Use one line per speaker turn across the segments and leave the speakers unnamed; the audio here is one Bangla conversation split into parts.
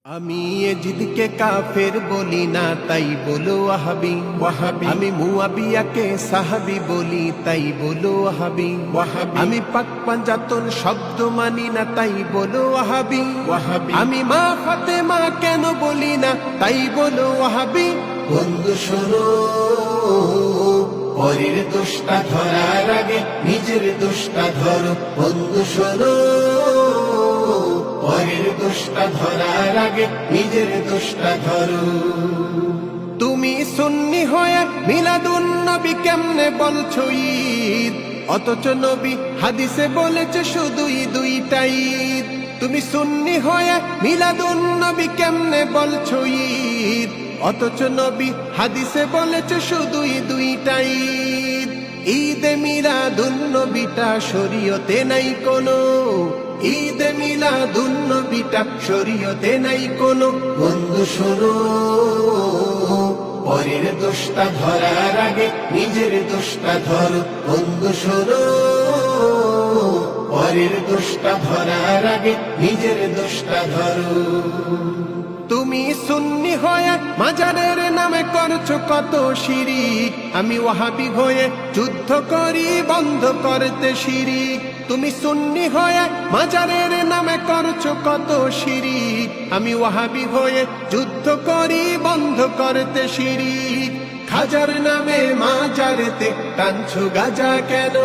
আমি এজিদকে কাফের বলি না, তাই বলো ওয়াহাবি ওয়াহাবি। আমি মুয়াবিয়াকে সাহাবী বলি, তাই বলো ওয়াহাবি ওয়াহাবি। আমি পাক পাঞ্জাতন শব্দ মানি না, তাই বলো ওয়াহাবি ওয়াহাবি। আমি মা ফাতেমা কেন বলি না, তাই বলো ওয়াহাবি।
বন্ধু শোনো, পরের দোষটা ধরার আগে নিজের দোষটা ধরো। বন্ধু শোনো, পরের দোষটা ধরার আগে নিজের দোষটা ধরো।
তুমি সুন্নি হয়ে মিলাদুন নবী কেমনে বলছো ঈদ, অথচ নবী হাদিসে বলেছে শুধুই দুইটাই ঈদ। তুমি সুন্নি হয়ে মিলাদুন নবী কেমনে বলছো ঈদ, অথচ নবী হাদিসে বলেছে শুধুই দুইটাই ঈদ। ঈদে মিলাদুন নবীটা শরীয়তে নাই কোনো, ঈদে মিলাদুন নবীটা শরীয়তে নাই কোনো।
বন্ধু শোনো, পরের দোষটা ধরার আগে নিজের দোষটা ধরো। বন্ধু শোনো, পরের দোষটা ধরার আগে নিজের দোষটা ধরো।
তুমি সুন্নি হয়ে মাজারের নামে করছো কত শিরিক, আমি ওয়াহাবি হয়ে যুদ্ধ করি বন্ধ করতে শিরিক। তুমি সুন্নি হয়ে মাজারের নামে করছো কত শিরিক, আমি ওয়াহাবি হয়ে যুদ্ধ করি বন্ধ করতে শিরিক। খাজার নামে মাজারেতে টানছো গাজা কেন,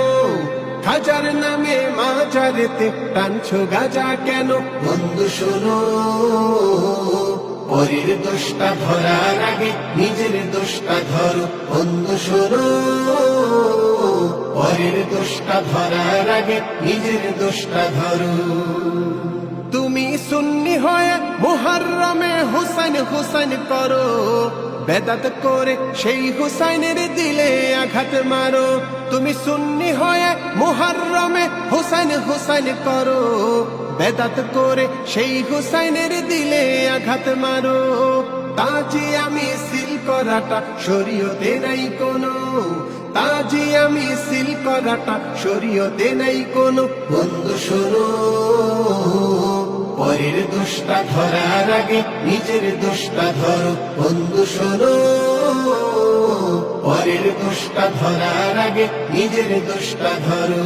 খাজার নামে মাজারেতে টানছো গাজা কেন।
বন্ধু শোনো, পরের দোষটা ধরার আগে নিজের দোষটা ধরো। বন্ধু শোনো, পরের দোষটা ধরার আগে নিজের দোষটা ধরো।
তুমি সুন্নি হয়ে মুহররমে হুসাইন হুসাইন করো, বেদাত করে সেই হুসাইনের দিলে আঘাত মারো। তুমি সুন্নি হয়ে মুহররমে হুসাইন হুসাইন করো, বেদাত করে সেই হুসাইনের দিলে আঘাত মারো। তাজি আমি সিল করাটা শরীয়তে নাই কোনো, তাজি আমি সিল করাটা শরীয়তে নাই কোনো।
বন্ধু শোনো, পরের দোষটা ধরার আগে নিজের দোষটা ধরো। বন্ধু শোনো, পরের দোষটা ধরার আগে নিজের দোষটা ধরো।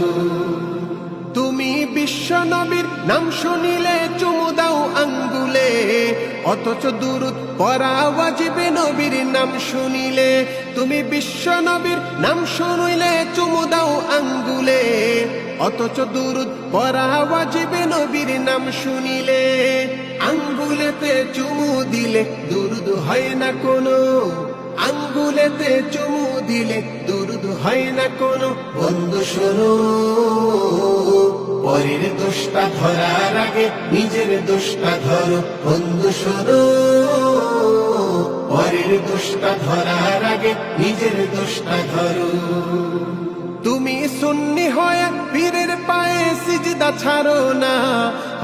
তুমি বিশ্ব নবীর নাম শুনিলে চুমু দাও আঙ্গুলে, অথচ দুরুদ পড়া ওয়াজিবে নবীর নাম শুনিলে। তুমি বিশ্ব নবীর নাম শুনিলে চুমু দাও আঙ্গুলে, অথচ দুরুদ পড়া ওয়াজিবে নবীর নাম শুনিলে। আঙ্গুলেতে চুমু দিলে দুরুদ হয় না কোনো, আঙ্গুলেতে চুমু দিলে দুরুদ হয় না কোনো।
বন্ধু শোনো, পরের দোষটা ধরার আগে নিজের দোষটা ধরো। বন্ধু শোনো, পরের দোষটা ধরার আগে নিজের দোষটা ধরো।
তুমি সুন্নি হয়ে পীরের পায়ে সিজদা ছাড়ো না,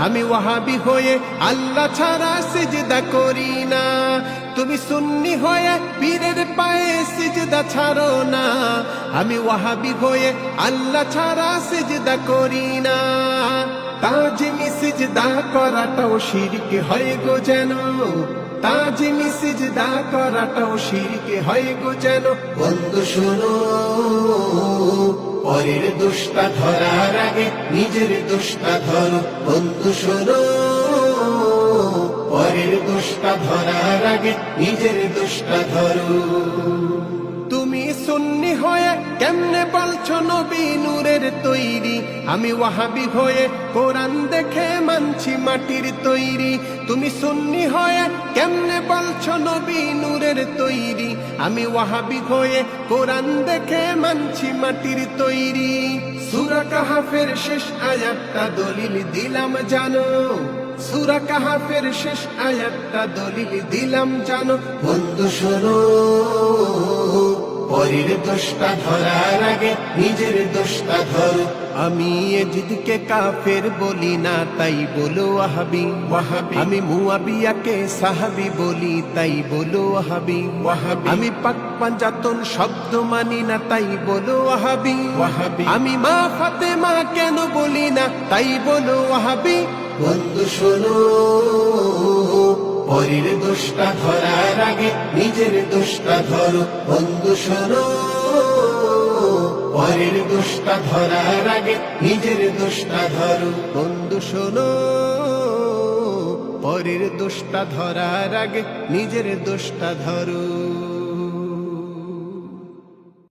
আমি ওয়াহাবি হয়ে আল্লাহ ছাড়া সিজদা করি না। তুমি সুন্নি হয়ে পীরের পায়ে সিজদা ছাড়ো না, আমি ওয়াহাবি হয়ে আল্লাহ ছাড়া সিজদা করি না। তাজিমি সিজদা করাটাও শিরক হয় গো যেন, তাজিমি সিজদা করাটাও শিরক হয় গো যেন।
বন্ধু শোনো, পরের দোষটা ধরার আগে নিজের দোষটা ধরো। বন্ধু শোনো, পরের দোষটা ধরার আগে নিজের দোষটা ধরো।
তুমি সুন্নি হয়ে কেমনে বলছো নবী নূরের তৈরি, আমি ওয়াহাবি হয়ে কোরআন দেখে মানছি মাটির তৈরি। তুমি সুন্নি হয়ে কেমনে বলছো নবী নূরের তৈরি, আমি ওয়াহাবি হয়ে কোরআন দেখে মানছি মাটির তৈরি। সূরা কাহাফের শেষ আয়াতটা দলিল দিলাম জানো, সূরা কাহাফের শেষ আয়াতটা দলিল দিলাম জানো।
বন্ধু শোনো, পরের দোষটা ধরার আগে নিজের দোষটা ধরো।
আমি এজিদকে কাফের বলি না, তাই বলো ওয়াহাবি ওয়াহাবি। আমি মুয়াবিয়াকে সাহাবী বলি, তাই বলো ওয়াহাবি ওয়াহাবি। আমি পাক পাঞ্জাতন শব্দ মানি না, তাই বলো ওয়াহাবি ওয়াহাবি। আমি মা ফাতেমা কেন বলি না, তাই বলো ওয়াহাবি।
বন্ধু শোনো, পরের দোষটা ধরার আগে নিজের দোষটা ধরো বন্ধু শোনো পরের দোষটা ধরার আগে নিজের দোষটা ধরো
বন্ধু শোনো পরের দোষটা ধরার আগে নিজের দোষটা ধরো